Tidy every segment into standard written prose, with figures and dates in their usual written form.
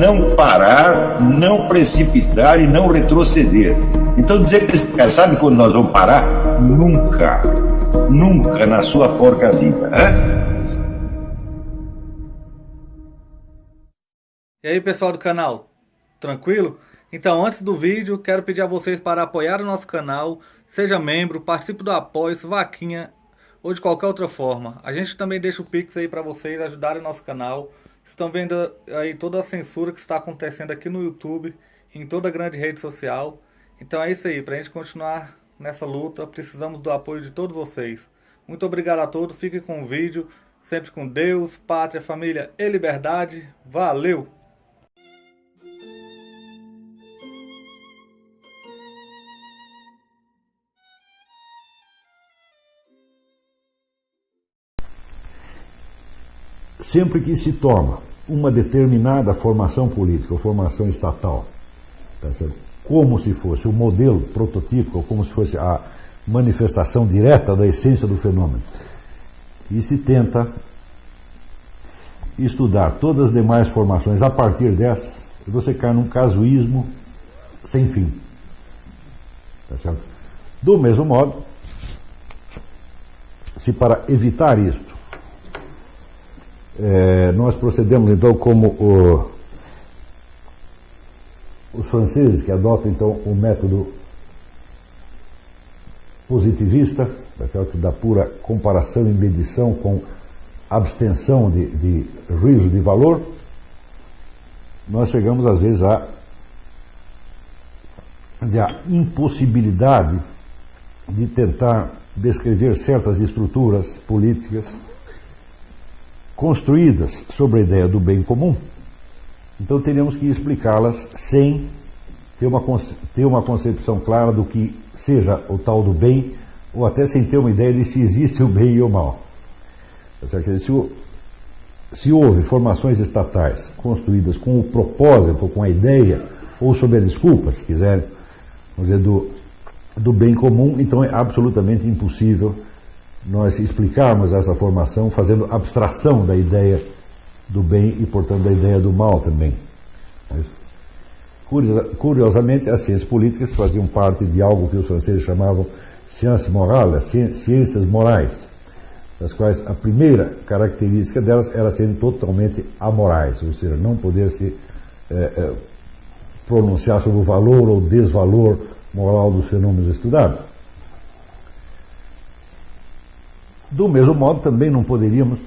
não parar, não precipitar e não retroceder. Então dizer para esse cara, sabe quando nós vamos parar? Nunca. Nunca na sua porca vida. E aí, pessoal do canal, tranquilo? Então, antes do vídeo, quero pedir a vocês para apoiar o nosso canal, seja membro, participe do apoio, vaquinha ou de qualquer outra forma. A gente também deixa o Pix aí para vocês ajudarem o nosso canal. Estão vendo aí toda a censura que está acontecendo aqui no YouTube, em toda a grande rede social. Então é isso aí, para a gente continuar nessa luta, precisamos do apoio de todos vocês. Muito obrigado a todos, fiquem com o vídeo, sempre com Deus, pátria, família e liberdade. Valeu! Sempre que se toma uma determinada formação política ou formação estatal, tá certo? Como se fosse o modelo prototípico, ou como se fosse a manifestação direta da essência do fenômeno, e se tenta estudar todas as demais formações a partir dessas, você cai num casuísmo sem fim. Tá certo? Do mesmo modo, se para evitar isto, nós procedemos então como os franceses, que adotam então o método positivista, tá certo? Da pura comparação e medição com abstenção de juízo de valor, nós chegamos às vezes à impossibilidade de tentar descrever certas estruturas políticas construídas sobre a ideia do bem comum. Então teríamos que explicá-las sem ter uma concepção clara do que seja o tal do bem, ou até sem ter uma ideia de se existe o bem e o mal. Se houve formações estatais construídas com o propósito, com a ideia, ou sob a desculpa, se quiserem, vamos dizer, do bem comum, então é absolutamente impossível nós explicarmos essa formação fazendo abstração da ideia do bem e, portanto, da ideia do mal também. Curiosamente, as ciências políticas faziam parte de algo que os franceses chamavam sciences morales, ciências morais, das quais a primeira característica delas era serem totalmente amorais, ou seja, não poder se pronunciar sobre o valor ou desvalor moral dos fenômenos estudados. Do mesmo modo, também não poderíamos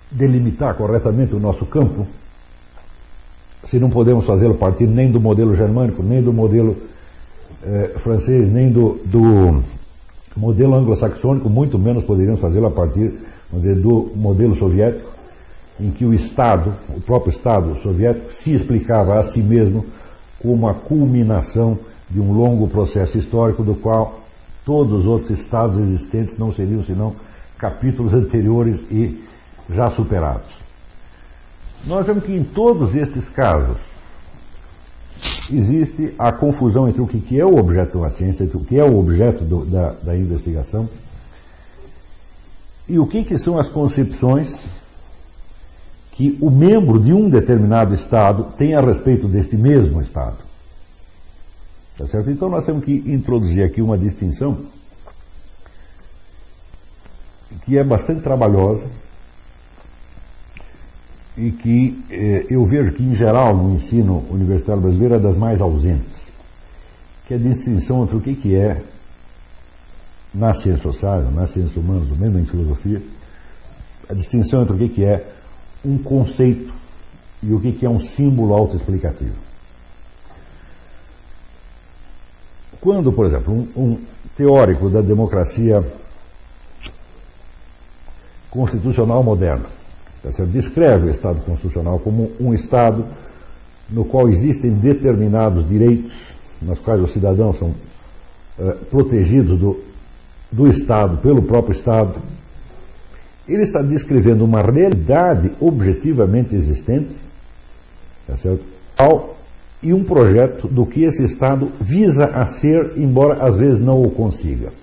delimitar corretamente o nosso campo, se não podemos fazê-lo a partir nem do modelo germânico, nem do modelo francês, nem do modelo anglo-saxônico, muito menos poderíamos fazê-lo a partir, vamos dizer, do modelo soviético, em que o Estado, o próprio Estado soviético, se explicava a si mesmo como a culminação de um longo processo histórico do qual todos os outros estados existentes não seriam senão capítulos anteriores e já superados. Nós vemos que em todos estes casos existe a confusão entre o que é o objeto da ciência, entre o que é o objeto da investigação e o que são as concepções que o membro de um determinado estado tem a respeito deste mesmo estado. Tá certo? Então nós temos que introduzir aqui uma distinção que é bastante trabalhosa e que eu vejo que, em geral, no ensino universitário brasileiro é das mais ausentes, que é a distinção entre o que é, nas ciências sociais, nas ciências humanas, ou mesmo em filosofia, a distinção entre o que é um conceito e o que é um símbolo autoexplicativo. Quando, por exemplo, um teórico da democracia constitucional moderna descreve o Estado constitucional como um Estado no qual existem determinados direitos, nos quais os cidadãos são protegidos do Estado, pelo próprio Estado, ele está descrevendo uma realidade objetivamente existente, tá certo? E um projeto do que esse Estado visa a ser, embora às vezes não o consiga.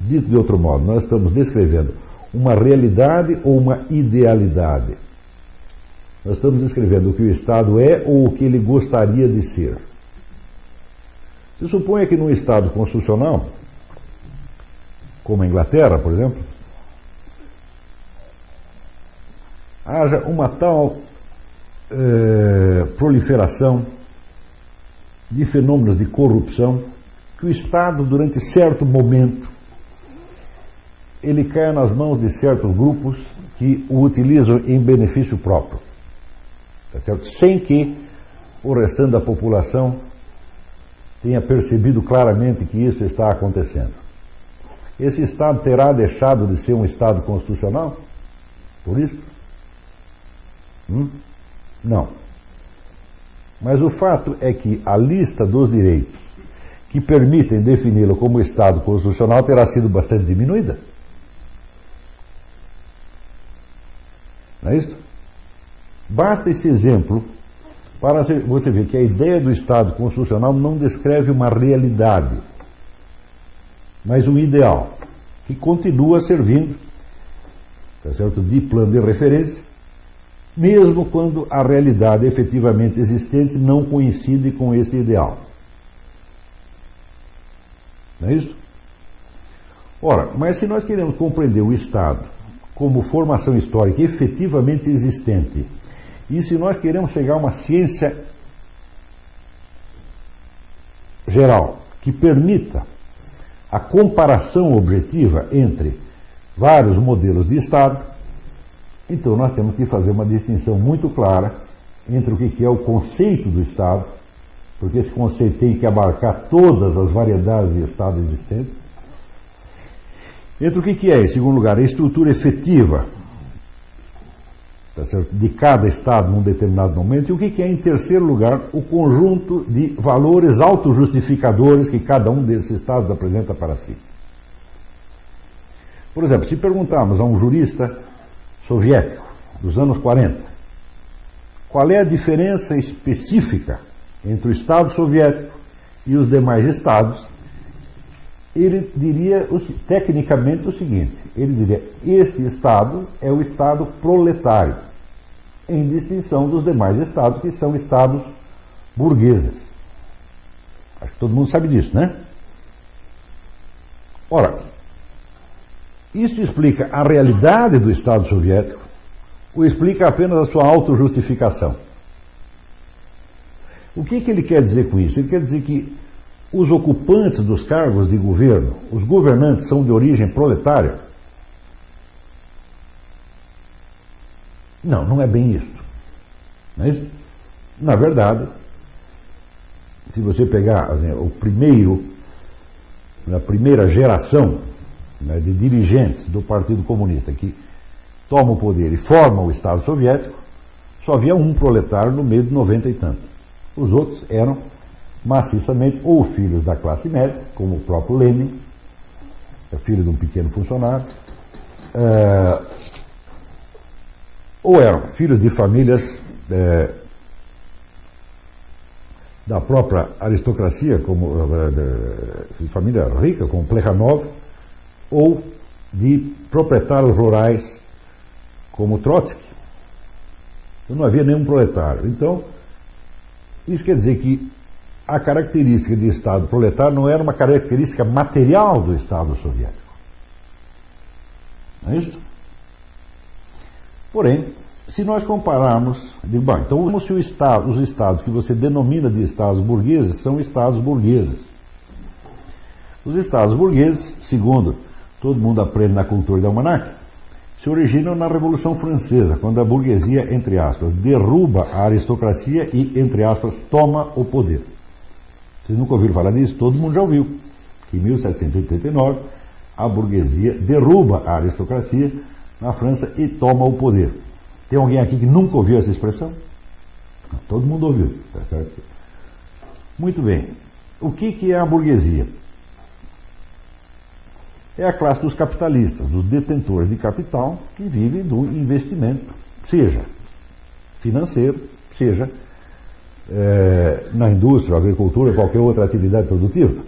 Dito de outro modo, nós estamos descrevendo uma realidade ou uma idealidade? Nós estamos descrevendo o que o Estado é ou o que ele gostaria de ser. Se suponha que num Estado constitucional, como a Inglaterra, por exemplo, haja uma tal proliferação de fenômenos de corrupção que o Estado, durante certo momento, ele caia nas mãos de certos grupos que o utilizam em benefício próprio, tá certo? Sem que o restante da população tenha percebido claramente que isso está acontecendo. Esse Estado terá deixado de ser um Estado constitucional? Por isso? Não. Mas o fato é que a lista dos direitos que permitem defini-lo como Estado constitucional terá sido bastante diminuída. Não é isso? Basta esse exemplo para você ver que a ideia do Estado constitucional não descreve uma realidade, mas um ideal, que continua servindo, tá certo, de plano de referência, mesmo quando a realidade efetivamente existente não coincide com este ideal. Não é isso? Ora, mas se nós queremos compreender o Estado como formação histórica efetivamente existente, e se nós queremos chegar a uma ciência geral que permita a comparação objetiva entre vários modelos de Estado, então nós temos que fazer uma distinção muito clara entre o que é o conceito do Estado, porque esse conceito tem que abarcar todas as variedades de Estado existentes, entre o que é, em segundo lugar, a estrutura efetiva, tá certo, de cada Estado num determinado momento, e o que é, em terceiro lugar, o conjunto de valores autojustificadores que cada um desses Estados apresenta para si. Por exemplo, se perguntarmos a um jurista soviético dos anos 40 qual é a diferença específica entre o Estado soviético e os demais Estados, ele diria tecnicamente o seguinte: ele diria, este Estado é o Estado proletário, em distinção dos demais Estados, que são Estados burgueses. Acho que todo mundo sabe disso, né? Ora, isso explica a realidade do Estado soviético ou explica apenas a sua autojustificação? O que ele quer dizer com isso? Ele quer dizer que os ocupantes dos cargos de governo, os governantes, são de origem proletária? Não, não é bem isso. Não é isso? Na verdade, se você pegar assim, a primeira geração, né, de dirigentes do Partido Comunista que toma o poder e forma o Estado Soviético, só havia um proletário no meio de 90 e tanto. Os outros eram maciçamente ou filhos da classe média, como o próprio Lenin, filho de um pequeno funcionário, ou eram filhos de famílias da própria aristocracia, como de família rica, como Plekhanov, ou de proprietários rurais, como Trotsky. Então não havia nenhum proletário. Então, isso quer dizer que a característica de Estado proletário não era uma característica material do Estado soviético. Não é isso? Porém, se nós compararmos, bom, então se os Estados que você denomina de Estados burgueses são Estados burgueses. Os Estados burgueses, segundo todo mundo aprende na cultura de almanaque, se originam na Revolução Francesa, quando a burguesia, entre aspas, derruba a aristocracia e, entre aspas, toma o poder. Vocês nunca ouviram falar disso? Todo mundo já ouviu. Que em 1789 a burguesia derruba a aristocracia na França e toma o poder. Tem alguém aqui que nunca ouviu essa expressão? Todo mundo ouviu, tá certo? Muito bem. O que é a burguesia? É a classe dos capitalistas, dos detentores de capital que vivem do investimento, seja financeiro, seja na indústria, agricultura, qualquer outra atividade produtiva.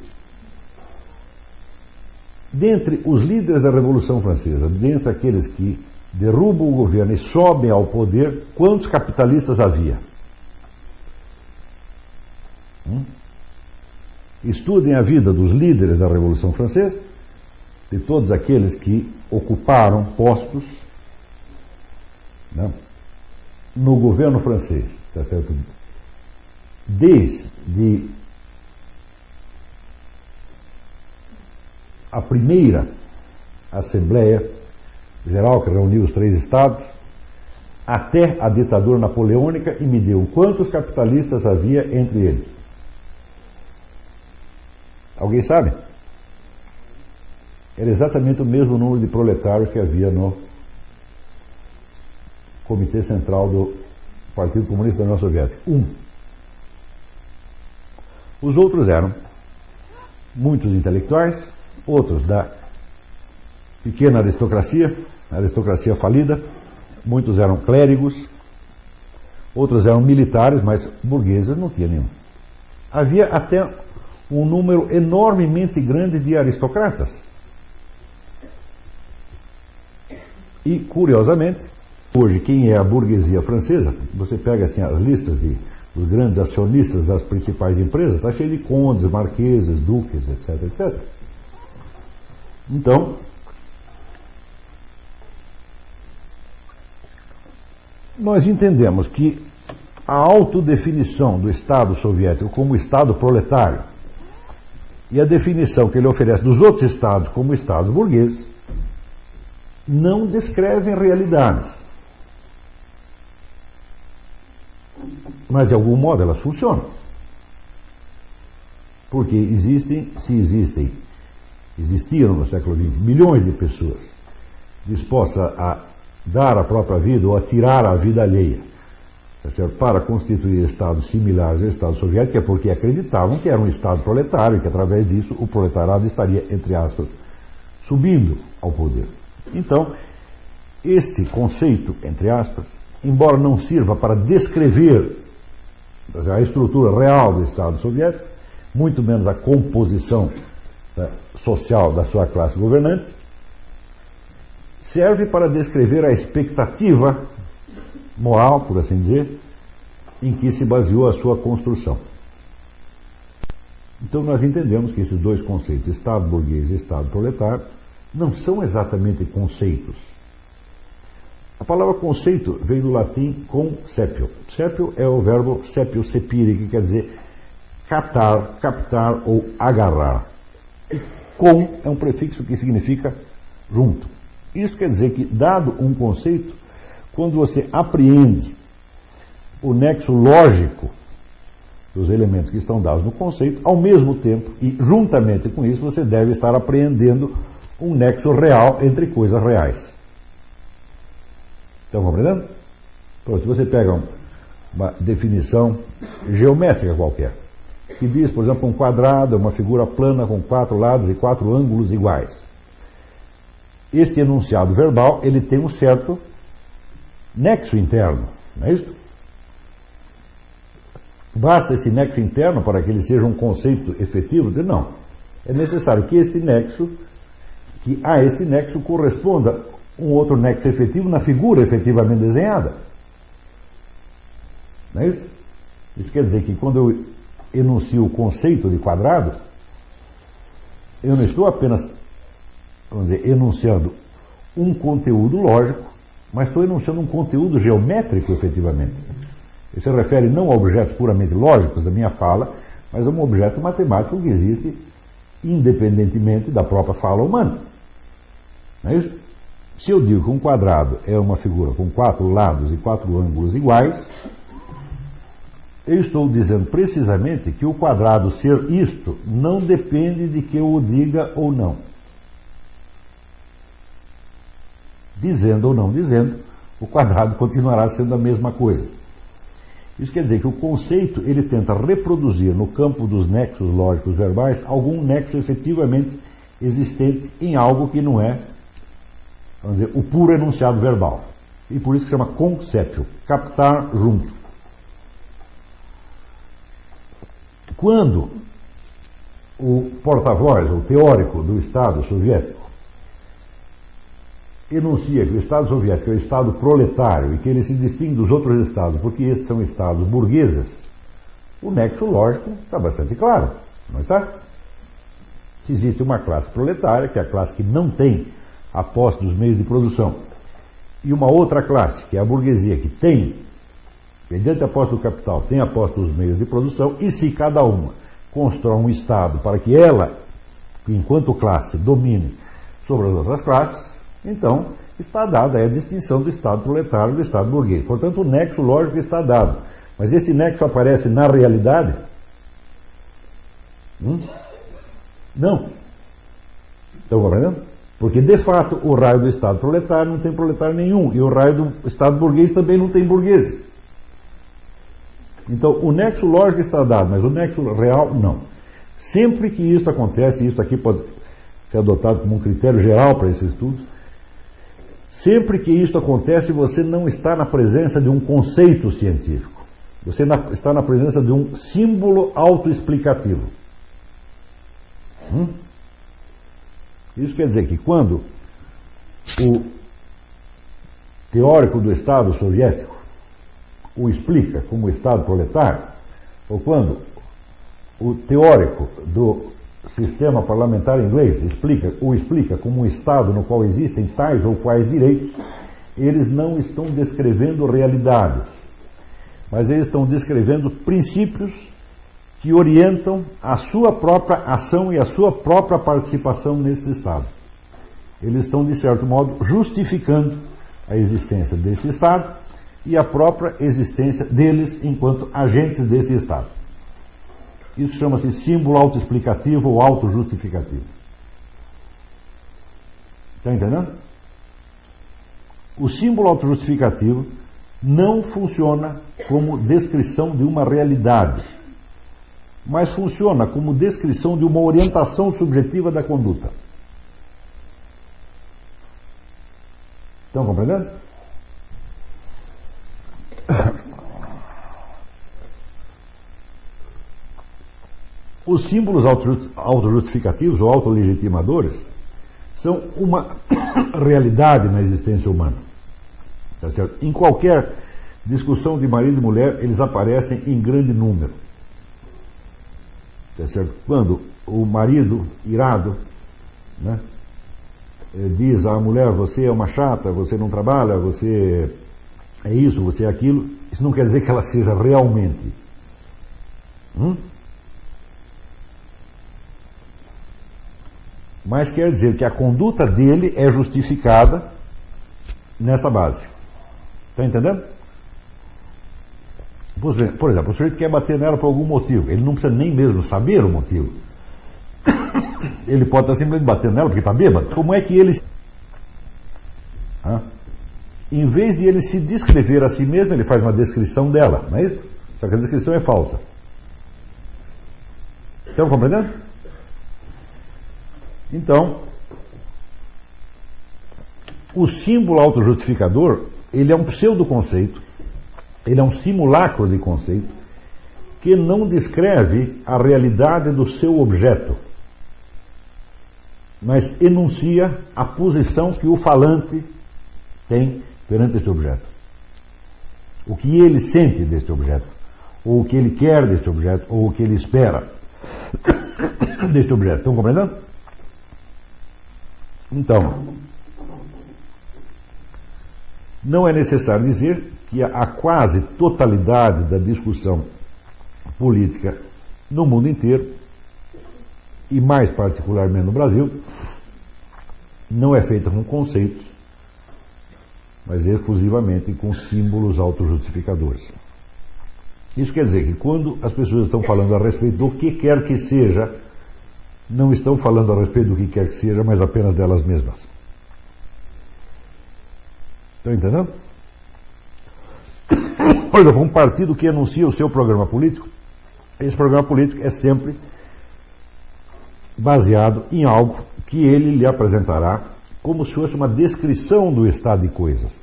dentre os líderes da Revolução Francesa, dentre aqueles que derrubam o governo e sobem ao poder, quantos capitalistas havia? Estudem a vida dos líderes da Revolução Francesa, de todos aqueles que ocuparam postos, né, no governo francês, tá certo? Desde a primeira Assembleia Geral, que reuniu os 3 estados, até a ditadura napoleônica, e me deu quantos capitalistas havia entre eles. Alguém sabe? Era exatamente o mesmo número de proletários que havia no Comitê Central do Partido Comunista da União Soviética. 1. Os outros eram muitos intelectuais, outros da pequena aristocracia falida, muitos eram clérigos, outros eram militares, mas burgueses não tinha nenhum. Havia até um número enormemente grande de aristocratas. E, curiosamente, hoje, quem é a burguesia francesa, você pega assim as listas dos grandes acionistas das principais empresas, está cheio de condes, marqueses, duques, etc, etc. Então, nós entendemos que a autodefinição do Estado soviético como Estado proletário e a definição que ele oferece dos outros Estados como Estados burgueses não descrevem realidades. Mas, de algum modo, elas funcionam. Porque existiram no século XX milhões de pessoas dispostas a dar a própria vida ou a tirar a vida alheia, tá certo? Para constituir estados similares ao Estado soviético, é porque acreditavam que era um Estado proletário e que, através disso, o proletariado estaria, entre aspas, subindo ao poder. Então, este conceito, entre aspas, embora não sirva para descrever a estrutura real do Estado soviético, muito menos a composição social da sua classe governante, serve para descrever a expectativa moral, por assim dizer, em que se baseou a sua construção. Então nós entendemos que esses dois conceitos, Estado burguês e Estado proletário, não são exatamente conceitos. A palavra conceito veio do latim conceptio. Conceptio é o verbo cepio, cepire, que quer dizer catar, captar ou agarrar. E com é um prefixo que significa junto. Isso quer dizer que, dado um conceito, quando você apreende o nexo lógico dos elementos que estão dados no conceito, ao mesmo tempo e juntamente com isso, você deve estar apreendendo um nexo real entre coisas reais. Estão compreendendo? Então, se você pega uma definição geométrica qualquer, que diz, por exemplo, um quadrado é uma figura plana com 4 lados e 4 ângulos iguais. Este enunciado verbal, ele tem um certo nexo interno, não é isso? Basta esse nexo interno para que ele seja um conceito efetivo? Não. É necessário que a este nexo corresponda um outro nexo efetivo na figura efetivamente desenhada. Não é isso? Isso quer dizer que quando eu enuncio o conceito de quadrado, eu não estou apenas, vamos dizer, enunciando um conteúdo lógico, mas estou enunciando um conteúdo geométrico efetivamente. Isso se refere não a objetos puramente lógicos da minha fala, mas a um objeto matemático que existe independentemente da própria fala humana. Não é isso? Se eu digo que um quadrado é uma figura com 4 lados e 4 ângulos iguais, eu estou dizendo precisamente que o quadrado ser isto não depende de que eu o diga ou não. Dizendo ou não dizendo, o quadrado continuará sendo a mesma coisa. Isso quer dizer que o conceito ele tenta reproduzir no campo dos nexos lógicos verbais algum nexo efetivamente existente em algo que não é, vamos dizer, o puro enunciado verbal. E por isso que chama conceptio, captar junto. Quando o porta-voz, o teórico do Estado soviético, enuncia que o Estado soviético é o Estado proletário e que ele se distingue dos outros Estados porque estes são Estados burgueses, o nexo lógico está bastante claro, não está? Se existe uma classe proletária, que é a classe que não tem a posse dos meios de produção, e uma outra classe, que é a burguesia, que tem, mediante a posse do capital, tem a posse dos meios de produção, e se cada uma constrói um Estado para que ela, enquanto classe, domine sobre as outras classes, então está dada a distinção do Estado proletário e do Estado burguês. Portanto, o nexo lógico está dado. Mas este nexo aparece na realidade? Não. Estão compreendendo? Porque, de fato, o raio do Estado proletário não tem proletário nenhum, e o raio do Estado burguês também não tem burgueses. Então, o nexo lógico está dado, mas o nexo real, não. Sempre que isso acontece, e isso aqui pode ser adotado como um critério geral para esses estudos, sempre que isso acontece, você não está na presença de um conceito científico. Você está na presença de um símbolo autoexplicativo. Isso quer dizer que quando o teórico do Estado soviético o explica como Estado proletário, ou quando o teórico do sistema parlamentar inglês o explica como um Estado no qual existem tais ou quais direitos, eles não estão descrevendo realidades, mas eles estão descrevendo princípios que orientam a sua própria ação e a sua própria participação nesse Estado. Eles estão, de certo modo, justificando a existência desse Estado e a própria existência deles enquanto agentes desse Estado. Isso chama-se símbolo autoexplicativo ou autojustificativo. Está entendendo? O símbolo autojustificativo não funciona como descrição de uma realidade, mas funciona como descrição de uma orientação subjetiva da conduta. Estão compreendendo? Os símbolos autojustificativos ou autolegitimadores são uma realidade na existência humana. Tá certo? Em qualquer discussão de marido e mulher, eles aparecem em grande número. Tá certo? Quando o marido, irado, né, diz à mulher: você é uma chata, você não trabalha, você é isso, você é aquilo, isso não quer dizer que ela seja realmente. Mas quer dizer que a conduta dele é justificada nesta base. Está entendendo? Por exemplo, o sujeito quer bater nela por algum motivo. Ele não precisa nem mesmo saber o motivo. Ele pode estar simplesmente batendo nela porque está bêbado. Como é que ele... Em vez de ele se descrever a si mesmo, ele faz uma descrição dela, não é isso? Só que a descrição é falsa. Estão compreendendo? Então, o símbolo autojustificador, ele é um pseudoconceito, ele é um simulacro de conceito que não descreve a realidade do seu objeto, mas enuncia a posição que o falante tem perante esse objeto. O que ele sente deste objeto, ou o que ele quer deste objeto, ou o que ele espera deste objeto. Estão compreendendo? Então, não é necessário dizer que a quase totalidade da discussão política no mundo inteiro, e mais particularmente no Brasil, não é feita com conceitos, mas exclusivamente com símbolos autojustificadores. Isso quer dizer que quando as pessoas estão falando a respeito do que quer que seja, não estão falando a respeito do que quer que seja, mas apenas delas mesmas. Estão entendendo? Por exemplo, um partido que anuncia o seu programa político, esse programa político é sempre baseado em algo que ele lhe apresentará como se fosse uma descrição do estado de coisas.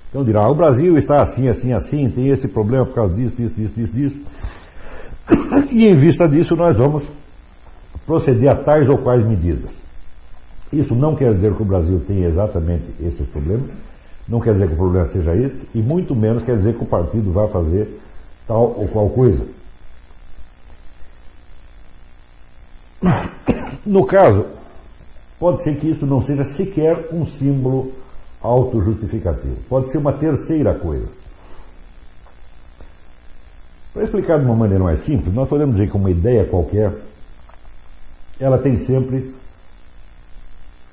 Então dirá: o Brasil está assim, assim, assim, tem esse problema por causa disso, disso, disso, disso, disso. E em vista disso nós vamos proceder a tais ou quais medidas. Isso não quer dizer que o Brasil tenha exatamente esses problemas, não quer dizer que o problema seja esse, e muito menos quer dizer que o partido vá fazer tal ou qual coisa. No caso, pode ser que isso não seja sequer um símbolo autojustificativo. Pode ser uma terceira coisa. Para explicar de uma maneira mais simples, nós podemos dizer que uma ideia qualquer, ela tem sempre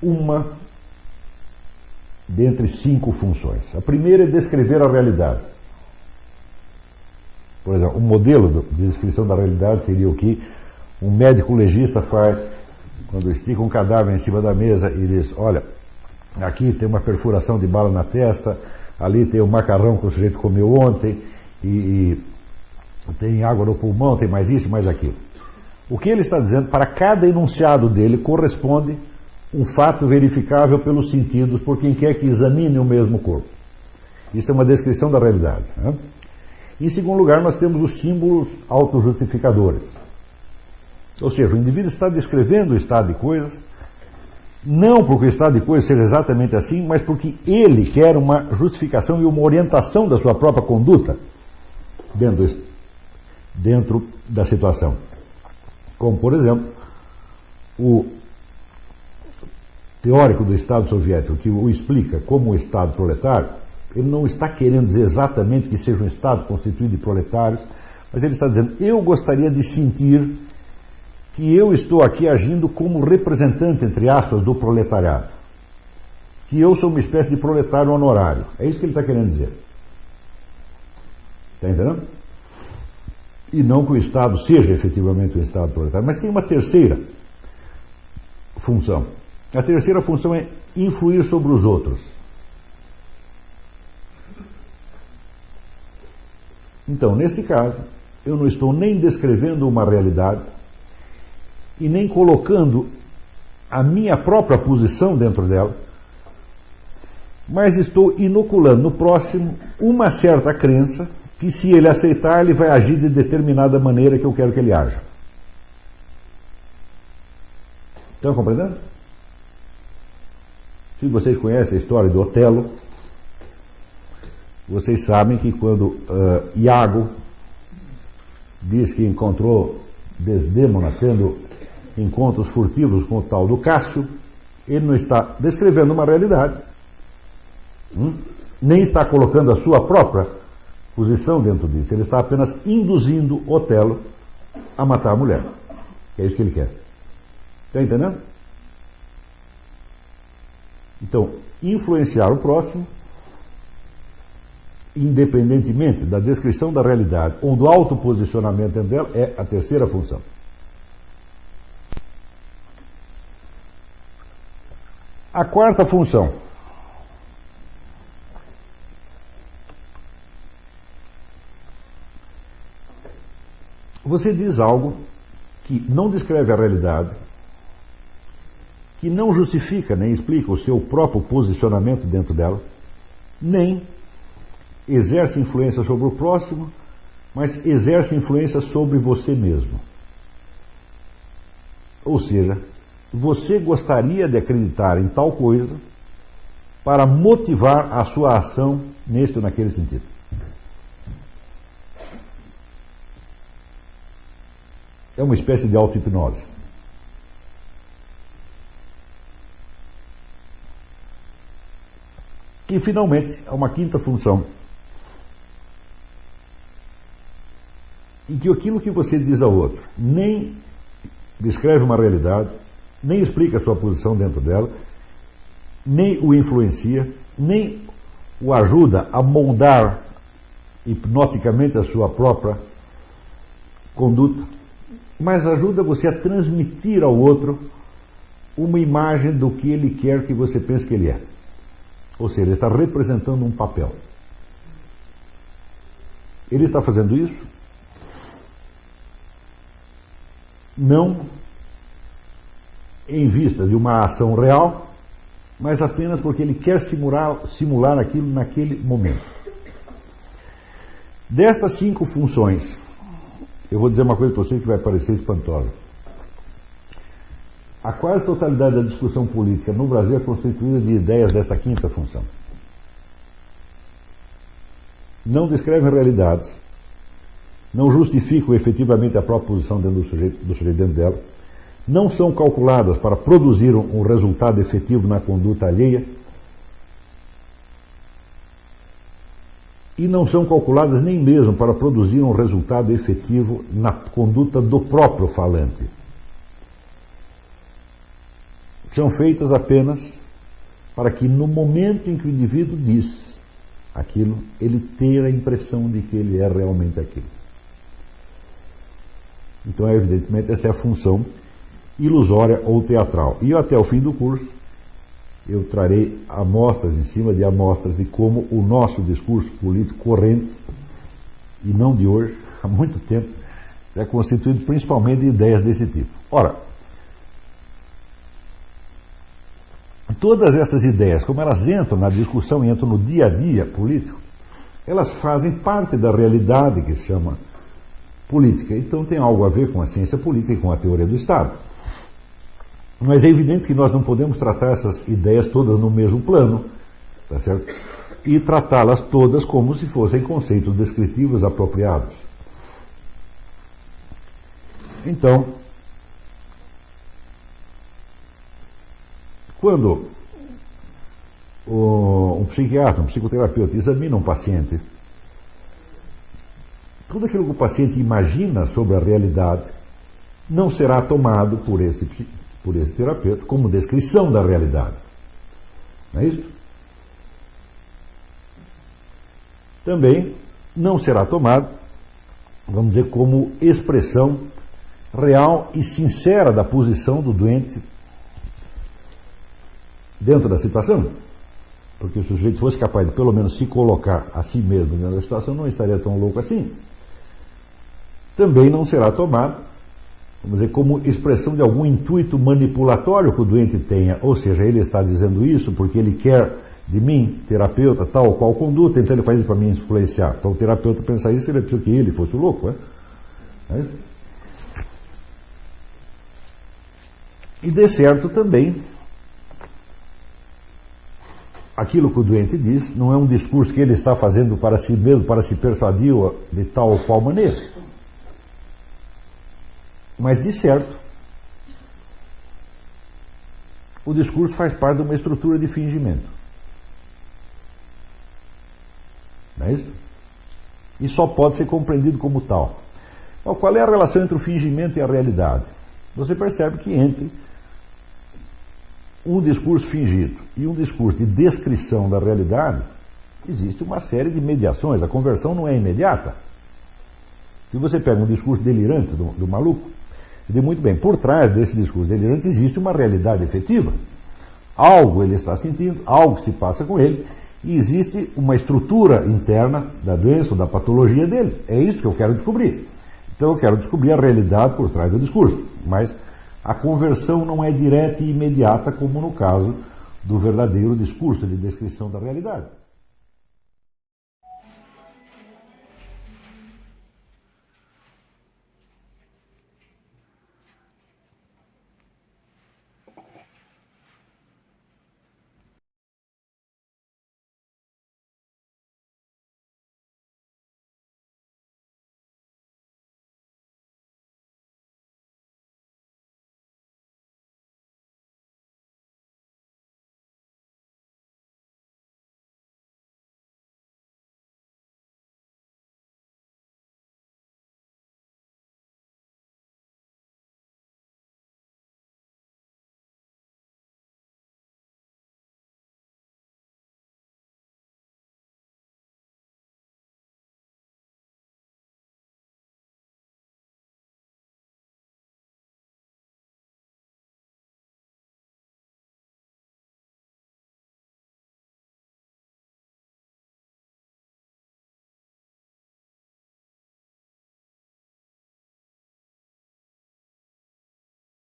uma dentre 5 funções. A primeira é descrever a realidade. Por exemplo, o modelo de descrição da realidade seria o que um médico legista faz quando estica um cadáver em cima da mesa e diz: olha, aqui tem uma perfuração de bala na testa, ali tem o macarrão que o sujeito comeu ontem, e tem água no pulmão, tem mais isso, mais aquilo. O que ele está dizendo, para cada enunciado dele corresponde um fato verificável pelos sentidos por quem quer que examine o mesmo corpo. Isso é uma descrição da realidade, né? Em segundo lugar, nós temos os símbolos autojustificadores. Ou seja, o indivíduo está descrevendo o estado de coisas, não porque o estado de coisas seja exatamente assim, mas porque ele quer uma justificação e uma orientação da sua própria conduta dentro da situação. Como, por exemplo, o teórico do Estado soviético que o explica como o Estado proletário, ele não está querendo dizer exatamente que seja um Estado constituído de proletários, mas ele está dizendo: eu gostaria de sentir que eu estou aqui agindo como representante, entre aspas, do proletariado. Que eu sou uma espécie de proletário honorário. É isso que ele está querendo dizer. Está entendendo? E não que o Estado seja efetivamente um Estado proletário. Mas tem uma terceira função. A terceira função é influir sobre os outros. Então, neste caso, eu não estou nem descrevendo uma realidade e nem colocando a minha própria posição dentro dela, mas estou inoculando no próximo uma certa crença que, se ele aceitar, ele vai agir de determinada maneira que eu quero que ele haja. Estão compreendendo? Se vocês conhecem a história do Otelo, vocês sabem que quando Iago diz que encontrou Desdémona tendo encontros furtivos com o tal do Cássio, ele não está descrevendo uma realidade, nem está colocando a sua própria posição dentro disso. Ele está apenas induzindo Otelo a matar a mulher. É isso que ele quer. Está entendendo? Então, influenciar o próximo, independentemente da descrição da realidade ou do autoposicionamento dentro dela, é a terceira função. A quarta função. Você diz algo que não descreve a realidade, que não justifica nem explica o seu próprio posicionamento dentro dela, nem exerce influência sobre o próximo, mas exerce influência sobre você mesmo. Ou seja, você gostaria de acreditar em tal coisa para motivar a sua ação neste ou naquele sentido. É uma espécie de auto-hipnose. E, finalmente, há uma quinta função, em que aquilo que você diz ao outro nem descreve uma realidade, nem explica a sua posição dentro dela, nem o influencia, nem o ajuda a moldar hipnoticamente a sua própria conduta, mas ajuda você a transmitir ao outro uma imagem do que ele quer que você pense que ele é. Ou seja, ele está representando um papel. Ele está fazendo isso não em vista de uma ação real, mas apenas porque ele quer simular aquilo naquele momento. Destas 5 funções, eu vou dizer uma coisa para vocês que vai parecer espantosa. A quase totalidade da discussão política no Brasil é constituída de ideias desta quinta função. Não descrevem realidades, não justificam efetivamente a própria posição do sujeito dentro dela, não são calculadas para produzir um resultado efetivo na conduta alheia e não são calculadas nem mesmo para produzir um resultado efetivo na conduta do próprio falante. São feitas apenas para que no momento em que o indivíduo diz aquilo, ele tenha a impressão de que ele é realmente aquilo. Então, evidentemente, esta é a função ilusória ou teatral. E até o fim do curso, eu trarei amostras em cima de amostras de como o nosso discurso político corrente, e não de hoje, há muito tempo, é constituído principalmente de ideias desse tipo. Ora, todas essas ideias, como elas entram na discussão e entram no dia a dia político, elas fazem parte da realidade que se chama política. Então tem algo a ver com a ciência política e com a teoria do Estado. Mas é evidente que nós não podemos tratar essas ideias todas no mesmo plano, tá certo? E tratá-las todas como se fossem conceitos descritivos apropriados. Então, quando um psiquiatra, um psicoterapeuta examina um paciente, tudo aquilo que o paciente imagina sobre a realidade não será tomado por esse terapeuta como descrição da realidade. Não é isso? Também não será tomado, vamos dizer, como expressão real e sincera da posição do doente dentro da situação. Porque se o sujeito fosse capaz de pelo menos se colocar a si mesmo dentro da situação, não estaria tão louco assim. Também não será tomado, vamos dizer, como expressão de algum intuito manipulatório que o doente tenha, ou seja, ele está dizendo isso porque ele quer de mim, terapeuta, tal ou qual conduta, então ele faz isso para me influenciar. Para o terapeuta pensar isso, ele precisa que ele fosse o louco, é? E de certo também, aquilo que o doente diz não é um discurso que ele está fazendo para si mesmo, para se persuadir de tal ou qual maneira. Mas, de certo, o discurso faz parte de uma estrutura de fingimento. Não é isso? E só pode ser compreendido como tal. Então, qual é a relação entre o fingimento e a realidade? Você percebe que entre um discurso fingido e um discurso de descrição da realidade existe uma série de mediações. A conversão não é imediata. Se você pega um discurso delirante do maluco, diz muito bem, por trás desse discurso delirante existe uma realidade efetiva. Algo ele está sentindo, algo se passa com ele, e existe uma estrutura interna da doença ou da patologia dele. É isso que eu quero descobrir. Então eu quero descobrir a realidade por trás do discurso. Mas a conversão não é direta e imediata, como no caso do verdadeiro discurso de descrição da realidade.